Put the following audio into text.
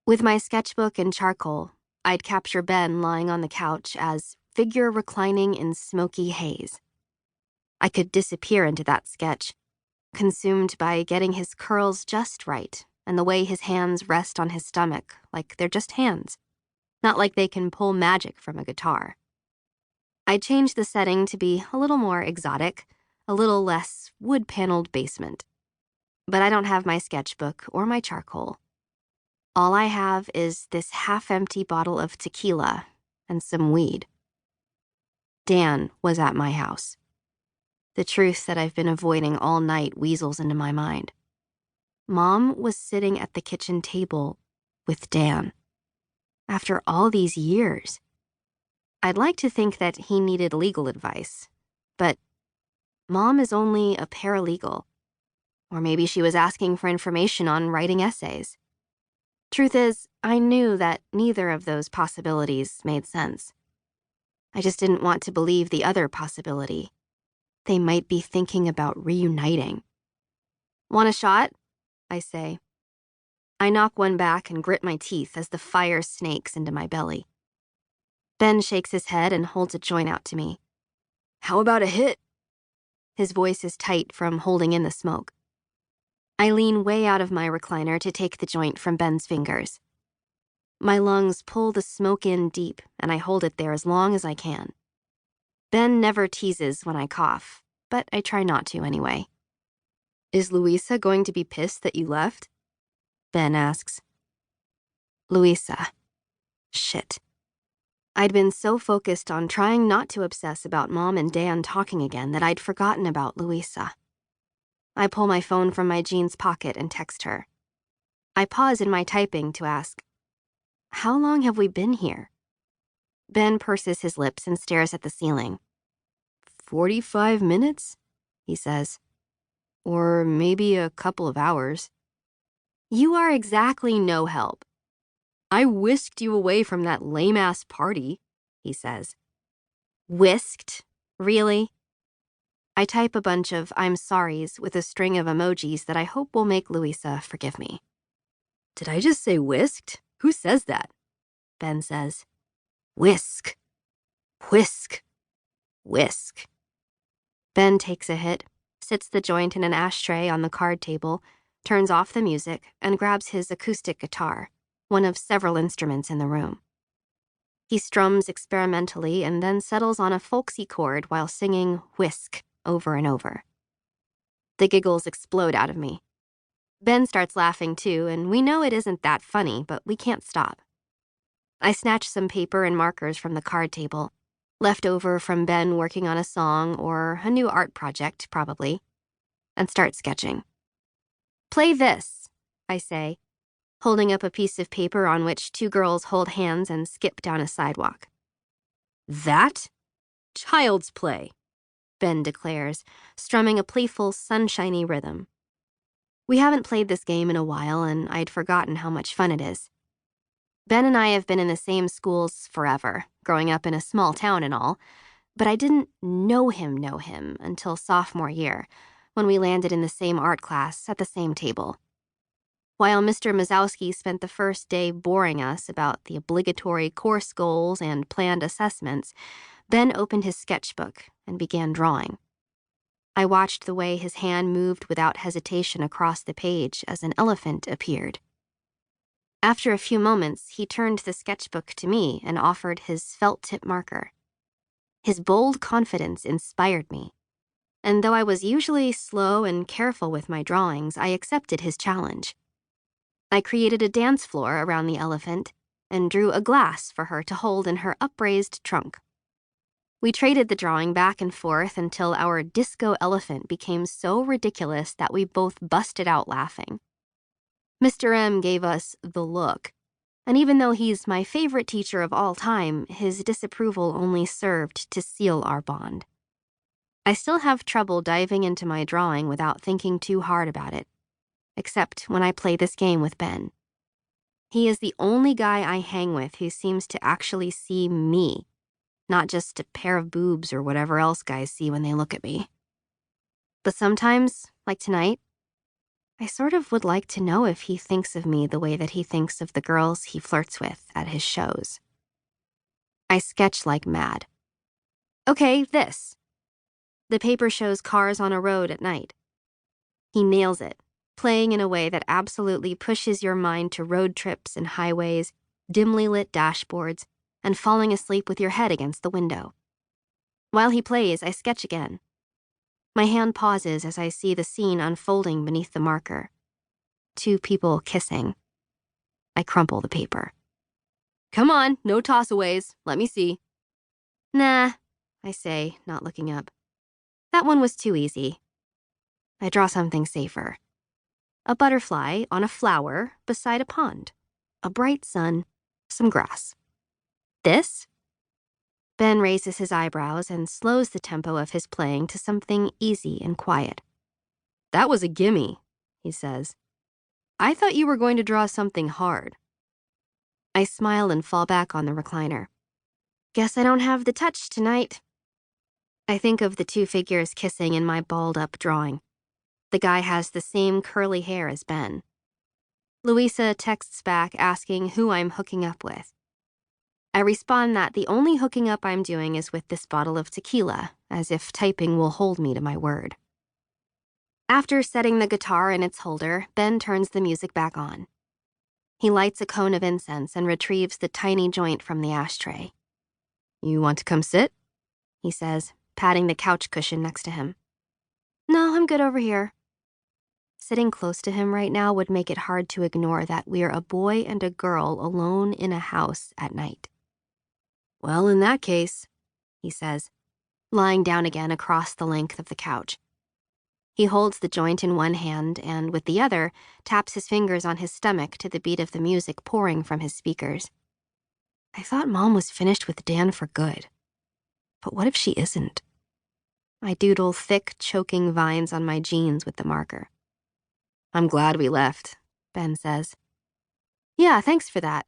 With my sketchbook and charcoal, I'd capture Ben lying on the couch as figure reclining in smoky haze. I could disappear into that sketch, consumed by getting his curls just right and the way his hands rest on his stomach like they're just hands, not like they can pull magic from a guitar. I'd change the setting to be a little more exotic, a little less wood-paneled basement. But I don't have my sketchbook or my charcoal. All I have is this half-empty bottle of tequila and some weed. Dan was at my house. The truth that I've been avoiding all night weasels into my mind. Mom was sitting at the kitchen table with Dan. After all these years. I'd like to think that he needed legal advice, but Mom is only a paralegal. Or maybe she was asking for information on writing essays. Truth is, I knew that neither of those possibilities made sense. I just didn't want to believe the other possibility. They might be thinking about reuniting. Want a shot? I say. I knock one back and grit my teeth as the fire snakes into my belly. Ben shakes his head and holds a joint out to me. How about a hit? His voice is tight from holding in the smoke. I lean way out of my recliner to take the joint from Ben's fingers. My lungs pull the smoke in deep, and I hold it there as long as I can. Ben never teases when I cough, but I try not to anyway. Is Louisa going to be pissed that you left? Ben asks. Louisa. Shit. I'd been so focused on trying not to obsess about Mom and Dan talking again that I'd forgotten about Louisa. I pull my phone from my jeans pocket and text her. I pause in my typing to ask, how long have we been here? Ben purses his lips and stares at the ceiling. 45 minutes, he says. Or maybe a couple of hours. You are exactly no help. I whisked you away from that lame-ass party, he says. Whisked? Really? I type a bunch of I'm sorries with a string of emojis that I hope will make Louisa forgive me. Did I just say whisked? Who says that? Ben says. Whisk. Whisk. Whisk. Ben takes a hit, sits the joint in an ashtray on the card table, turns off the music, and grabs his acoustic guitar, one of several instruments in the room. He strums experimentally and then settles on a folksy chord while singing Whisk over and over. The giggles explode out of me. Ben starts laughing too, and we know it isn't that funny, but we can't stop. I snatch some paper and markers from the card table, left over from Ben working on a song or a new art project, probably, and start sketching. Play this, I say, holding up a piece of paper on which two girls hold hands and skip down a sidewalk. That? Child's play, Ben declares, strumming a playful, sunshiny rhythm. We haven't played this game in a while, and I'd forgotten how much fun it is. Ben and I have been in the same schools forever, growing up in a small town and all, but I didn't know him until sophomore year, when we landed in the same art class at the same table. While Mr. Mazowski spent the first day boring us about the obligatory course goals and planned assessments, Ben opened his sketchbook and began drawing. I watched the way his hand moved without hesitation across the page as an elephant appeared. After a few moments, he turned the sketchbook to me and offered his felt-tip marker. His bold confidence inspired me, and though I was usually slow and careful with my drawings, I accepted his challenge. I created a dance floor around the elephant and drew a glass for her to hold in her upraised trunk. We traded the drawing back and forth until our disco elephant became so ridiculous that we both busted out laughing. Mr. M gave us the look, and even though he's my favorite teacher of all time, his disapproval only served to seal our bond. I still have trouble diving into my drawing without thinking too hard about it, except when I play this game with Ben. He is the only guy I hang with who seems to actually see me, not just a pair of boobs or whatever else guys see when they look at me. But sometimes, like tonight, I sort of would like to know if he thinks of me the way that he thinks of the girls he flirts with at his shows. I sketch like mad. Okay, this. The paper shows cars on a road at night. He nails it, playing in a way that absolutely pushes your mind to road trips and highways, dimly lit dashboards, and falling asleep with your head against the window. While he plays, I sketch again. My hand pauses as I see the scene unfolding beneath the marker. 2 people kissing. I crumple the paper. Come on, no tossaways. Let me see. Nah, I say, not looking up. That one was too easy. I draw something safer. A butterfly on a flower beside a pond. A bright sun, some grass. This? Ben raises his eyebrows and slows the tempo of his playing to something easy and quiet. That was a gimme, he says. I thought you were going to draw something hard. I smile and fall back on the recliner. Guess I don't have the touch tonight. I think of the 2 figures kissing in my balled-up drawing. The guy has the same curly hair as Ben. Louisa texts back asking who I'm hooking up with. I respond that the only hooking up I'm doing is with this bottle of tequila, as if typing will hold me to my word. After setting the guitar in its holder, Ben turns the music back on. He lights a cone of incense and retrieves the tiny joint from the ashtray. You want to come sit? He says, patting the couch cushion next to him. No, I'm good over here. Sitting close to him right now would make it hard to ignore that we're a boy and a girl alone in a house at night. Well, in that case, he says, lying down again across the length of the couch. He holds the joint in one hand and, with the other, taps his fingers on his stomach to the beat of the music pouring from his speakers. I thought Mom was finished with Dan for good. But what if she isn't? I doodle thick, choking vines on my jeans with the marker. I'm glad we left, Ben says. Yeah, thanks for that.